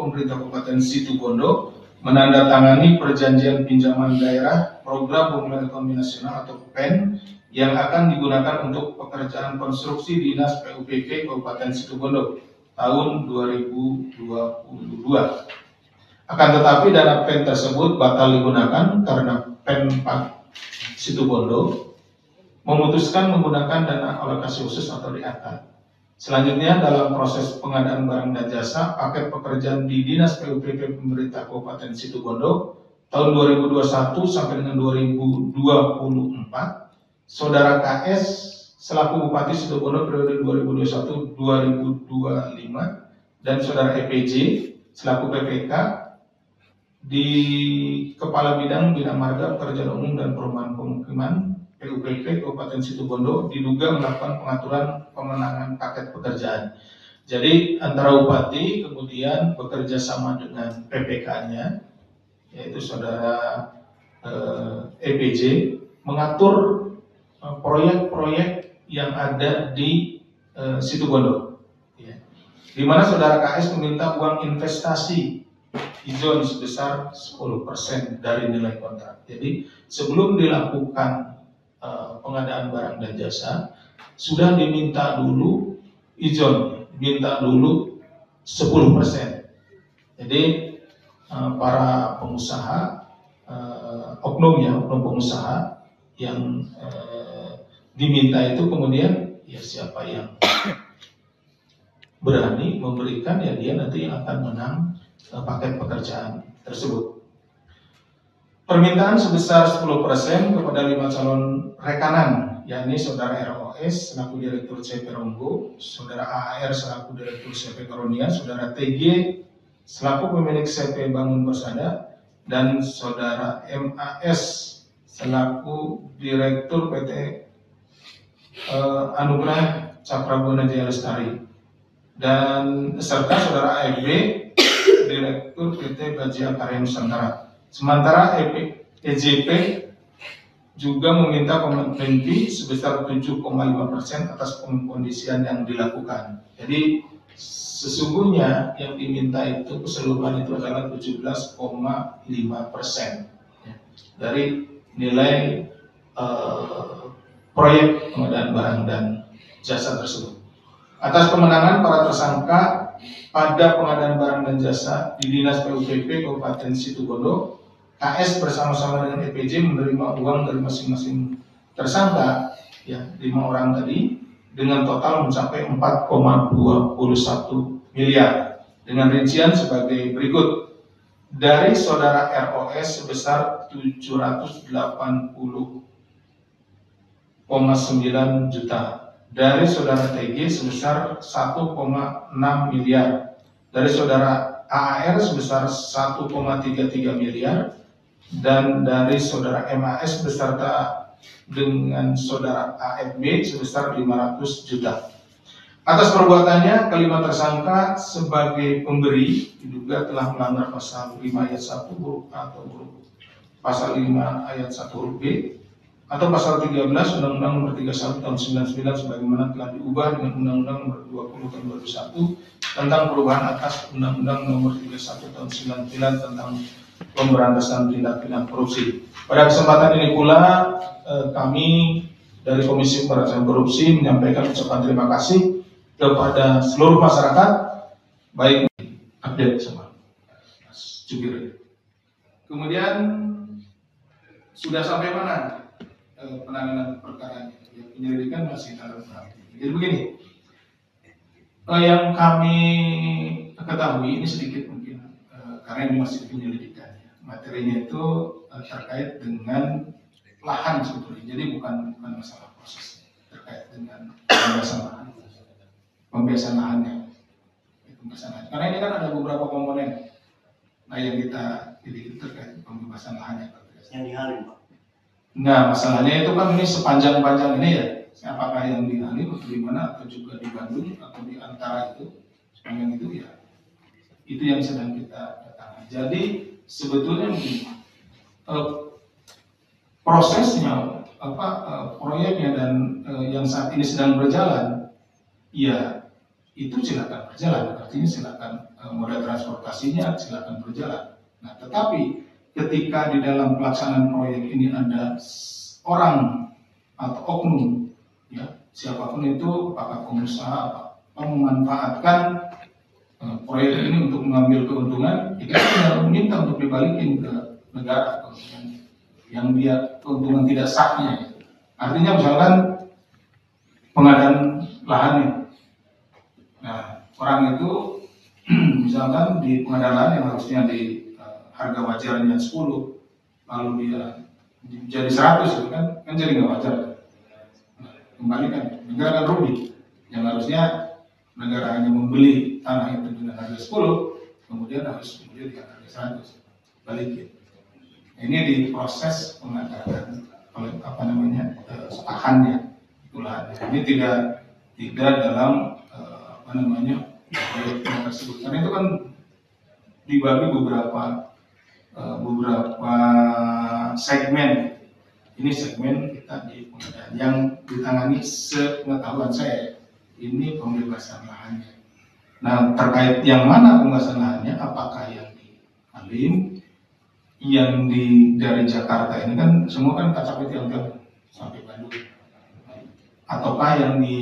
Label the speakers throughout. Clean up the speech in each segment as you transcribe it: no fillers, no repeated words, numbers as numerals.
Speaker 1: Pemerintah Kabupaten Situbondo menandatangani perjanjian pinjaman daerah program pemulihan ekonomi nasional atau PEN yang akan digunakan untuk pekerjaan konstruksi Dinas PUPK Kabupaten Situbondo tahun 2022. Akan tetapi dana PEN tersebut batal digunakan karena Pemkab Situbondo memutuskan menggunakan dana alokasi khusus atau DAK. Selanjutnya, dalam proses pengadaan barang dan jasa, paket pekerjaan di Dinas PUPK Pemerintah Kabupaten Situbondo tahun 2021 sampai dengan 2024, Saudara KS selaku Bupati Situbondo periode 2021-2025 dan Saudara EPJ selaku PPK di Kepala Bidang Marga Pekerjaan Umum dan Perumahan Pemukiman PUPK Kabupaten Situbondo diduga melakukan pengaturan pemenangan paket pekerjaan. Jadi antara Bupati kemudian bekerja sama dengan PPK-nya, yaitu Saudara EPJ, mengatur proyek-proyek yang ada di Situbondo, ya. Di mana Saudara KS meminta uang investasi izin sebesar 10% dari nilai kontrak. Jadi sebelum dilakukan pengadaan barang dan jasa sudah diminta dulu izin, diminta dulu 10%. Jadi para pengusaha, oknum pengusaha yang diminta itu kemudian ya siapa yang berani memberikan ya dia nanti yang akan menang paket pekerjaan tersebut. Permintaan sebesar 10% kepada 5 calon rekanan, yakni Saudara ROS selaku Direktur CP Ronggo, Saudara AR selaku Direktur CP Karunia, Saudara TG selaku pemilik CP Bangun Persada, dan Saudara MAS selaku Direktur PT Anugerah Cakrabuna Jaya Lestari, dan serta Saudara AFB Direktur PT Bajia Karya Nusantara. Sementara EJP juga meminta komitmen fee sebesar 7,5% atas pengkondisian yang dilakukan. Jadi sesungguhnya yang diminta itu keseluruhan itu adalah 17,5% dari nilai proyek pengadaan barang dan jasa tersebut. Atas kemenangan para tersangka pada pengadaan barang dan jasa di Dinas PUPK Kabupaten Situbondo, KS bersama-sama dengan EPJ menerima uang dari masing-masing tersangka, ya 5 orang tadi, dengan total mencapai 4,21 miliar. Dengan rincian sebagai berikut: dari Saudara ROS sebesar 780,9 juta, dari Saudara TG sebesar 1,6 miliar, dari Saudara AAR sebesar 1,33 miliar, dan dari Saudara MAS beserta dengan Saudara AFB sebesar 500 juta. Atas perbuatannya, kelima tersangka sebagai pemberi diduga telah melanggar pasal 5 ayat 1 huruf A atau huruf pasal 5 ayat 1 huruf B atau pasal 13 Undang-Undang Nomor 31 Tahun 99 sebagaimana telah diubah dengan Undang-Undang Nomor 20 Tahun 2001 tentang perubahan atas Undang-Undang Nomor 31 Tahun 99 tentang pemberantasan tindak pidana korupsi. Pada kesempatan ini pula kami dari Komisi Pemberantasan Korupsi menyampaikan ucapan terima kasih kepada seluruh masyarakat, baik update sama Mas Jubir. Kemudian sudah sampai mana penanganan perkara ini? Penyelidikan masih dalam tahap. Jadi begini, yang kami ketahui ini sedikit mungkin karena ini masih penyelidikan. materinya itu terkait dengan lahan sebetulnya, jadi bukan masalah proses terkait dengan pembebasan lahannya. Karena ini kan ada beberapa komponen, yang kita jadi terkait pembebasan lahannya.
Speaker 2: Yang di Halim, Pak?
Speaker 1: Nah, masalahnya itu kan ini sepanjang-panjang ini ya, apakah yang di Halim atau di mana, atau juga di Bandung atau di antara itu, sepanjang itu ya, itu yang sedang kita tangani. Jadi sebetulnya prosesnya, proyeknya dan yang saat ini sedang berjalan, ya itu silakan berjalan. Artinya silakan moda transportasinya silakan berjalan. Nah, tetapi ketika di dalam pelaksanaan proyek ini ada orang atau oknum, ya siapapun itu, apakah pengusaha, memanfaatkan proyek ini untuk mengambil keuntungan, kita tidak meminta untuk dibalikin ke negara yang dia keuntungan tidak sahnya. Artinya misalkan pengadaan lahannya, nah orang itu misalkan di pengadaan lahan yang harusnya di harga wajarnya 10, lalu dia jadi 100, itu kan jadi nggak wajar. Nah, kembalikan, negara kan rugi. Yang harusnya negara hanya membeli tanah itu dengan harga 10, kemudian harus membeli dengan harga 100, balikin. Ini diproses pengadaan lahannya, lahannya. Ini tidak dalam proyek tersebut. Karena itu kan dibagi beberapa segmen. Ini segmen kita di pengadaan yang ditangani sepengetahuan saya, ini pembebasan lahannya. Nah, terkait yang mana pembebasan lahannya, apakah yang di Halim, yang dari Jakarta ini kan semua kan KCP Tiongkok sampai Bandung, ataukah yang di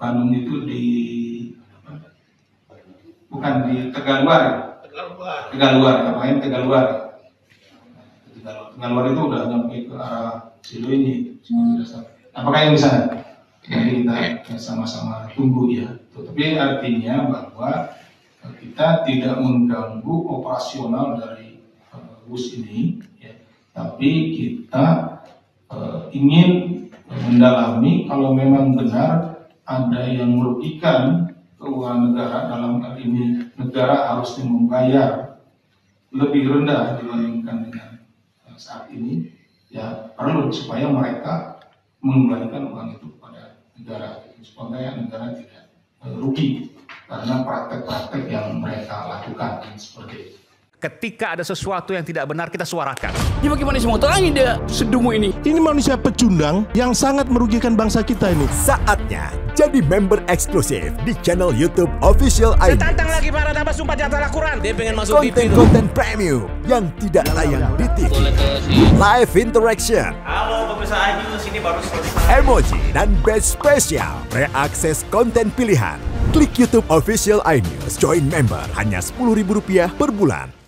Speaker 1: Bandung itu bukan di Tegaluar, apakah Tegaluar itu udah nyampe ke arah Cileunyi, apakah yang di sana? Jadi kita sama-sama tunggu ya. Tapi artinya bahwa kita tidak mengganggu operasional dari bus ini, ya. Tapi kita ingin mendalami kalau memang benar ada yang merugikan keuangan negara. Dalam hal ini negara harusnya membayar lebih rendah dibandingkan dengan saat ini, ya perlu supaya mereka mengembalikan uang itu kepada negara, supaya negara tidak rugi karena praktek-praktek yang mereka lakukan seperti itu.
Speaker 3: Ketika ada sesuatu yang tidak benar, kita suarakan.
Speaker 4: Ya bagaimana semua terangin dia sedungu ini?
Speaker 5: Ini manusia pecundang yang sangat merugikan bangsa kita ini.
Speaker 6: Saatnya jadi member eksklusif di channel YouTube Official ID.
Speaker 4: Tantang lagi para nabas sumpah di antara Al-Quran. Dia pengen masuk TV.
Speaker 6: Konten-konten premium yang tidak tayang di TV. Live interaction.
Speaker 2: Halo pemirsa Ayu, sini baru selesai.
Speaker 6: Emoji dan badge spesial. Reakses konten pilihan. Klik YouTube Official iNews. Join member hanya Rp10.000 per bulan.